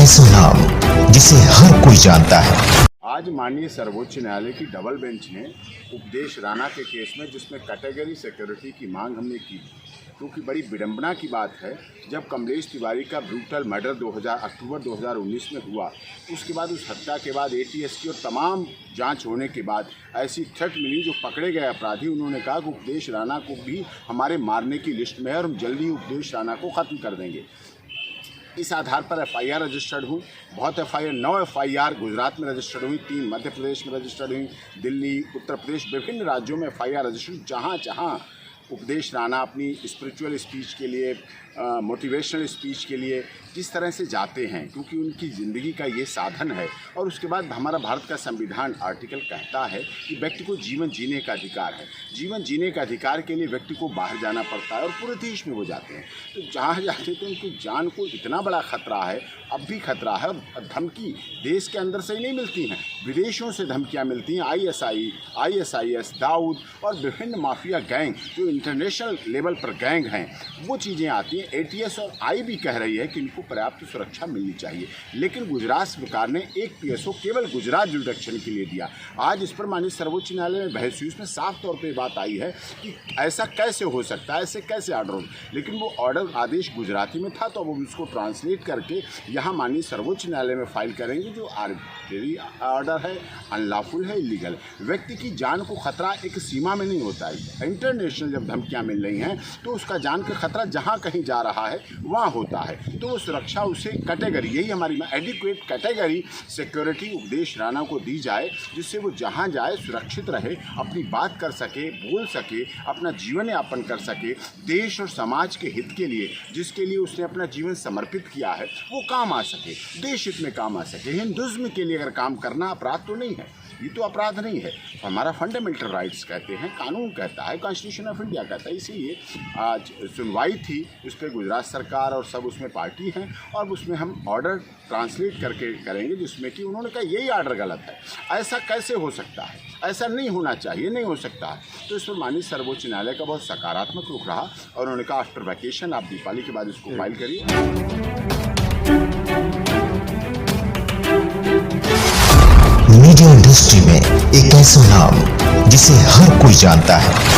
ऐसा नाम जिसे हर कोई जानता है। आज माननीय सर्वोच्च न्यायालय की डबल बेंच ने उपदेश राणा के केस में, जिसमें कैटेगरी सिक्योरिटी की मांग हमने की, क्योंकि बड़ी विडंबना की बात है, जब कमलेश तिवारी का ब्रूटल मर्डर अक्टूबर 2019 में हुआ, उसके बाद उस हत्या के बाद एटीएस की और तमाम जांच होने के बाद ऐसी थ्रेट मिली, जो पकड़े गए अपराधी उन्होंने कहा कि उपदेश राणा को भी हमारे मारने की लिस्ट में है और हम जल्दी ही उपदेश राणा को ख़त्म कर देंगे। इस आधार पर एफआईआर रजिस्टर्ड हुई। बहुत एफआईआर 9 एफआईआर गुजरात में रजिस्टर्ड हुई, 3 मध्य प्रदेश में रजिस्टर्ड हुई, दिल्ली, उत्तर प्रदेश, विभिन्न राज्यों में एफआईआर रजिस्टर्ड। जहाँ जहाँ उपदेश राणा अपनी स्पिरिचुअल स्पीच के लिए, मोटिवेशनल स्पीच के लिए किस तरह से जाते हैं, क्योंकि उनकी ज़िंदगी का ये साधन है। और उसके बाद हमारा भारत का संविधान आर्टिकल कहता है कि व्यक्ति को जीवन जीने का अधिकार है। जीवन जीने का अधिकार के लिए व्यक्ति को बाहर जाना पड़ता है और पूरे देश में वो जाते हैं। तो जहाँ जाते तो उनकी जान को इतना बड़ा खतरा है, अब भी खतरा है। और धमकी देश के अंदर से ही नहीं मिलती हैं, विदेशों से धमकियाँ मिलती हैं। ISIS, दाऊद और विभिन्न माफिया गैंग जो इंटरनेशनल लेवल पर गैंग हैं, वो चीज़ें आती हैं। ATS और आई भी कह रही है कि इनको पर्याप्त सुरक्षा मिलनी चाहिए, लेकिन गुजरात सरकार ने एक PSO केवल गुजरात जुरिडिक्शन के लिए दिया। आज इस पर माननीय सर्वोच्च न्यायालय में बहस हुई, उसमें साफ तौर पे बात आई है कि ऐसा कैसे हो सकता है, ऐसे कैसे ऑर्डर हो। लेकिन वो ऑर्डर आदेश गुजराती में था, तो अब उसको ट्रांसलेट करके यहाँ माननीय सर्वोच्च न्यायालय में फाइल करेंगे, जो आर्बिट्रेरी ऑर्डर है, अनलॉफुल है, इलीगल। व्यक्ति की जान को खतरा एक सीमा में नहीं होता है। इंटरनेशनल जब धमकियाँ मिल रही हैं तो उसका जान का खतरा जहाँ कहीं जा रहा है वहाँ होता है। तो सुरक्षा उसे कैटेगरी, यही हमारी एडिक्वेट कैटेगरी सिक्योरिटी उपदेश राणा को दी जाए, जिससे वो जहाँ जाए सुरक्षित रहे, अपनी बात कर सके, बोल सके, अपना जीवन यापन कर सके, देश और समाज के हित के लिए, जिसके लिए उसने अपना जीवन समर्पित किया है, वो काम आ सके, देश हित में काम आ सके। हिंदुज़्म के लिए अगर काम करना अपराध तो नहीं है, ये तो अपराध नहीं है। हमारा फंडामेंटल राइट्स कहते हैं, कानून कहता है, कॉन्स्टिट्यूशन ऑफ इंडिया कहता है। इसीलिए आज सुनवाई थी, उस पर गुजरात सरकार और सब उसमें पार्टी हैं, और उसमें हम ऑर्डर ट्रांसलेट करके करेंगे, जिसमें कि उन्होंने कहा यही ऑर्डर गलत है, ऐसा कैसे हो सकता है, ऐसा नहीं होना चाहिए, नहीं हो सकता है। तो इस पर माननीय सर्वोच्च न्यायालय का बहुत सकारात्मक रुख रहा, और उन्होंने कहा आफ्टर वैकेशन आप दीपावली के बाद इसको फाइल करिए। मीडिया इंडस्ट्री में एक ऐसा नाम जिसे हर कोई जानता है।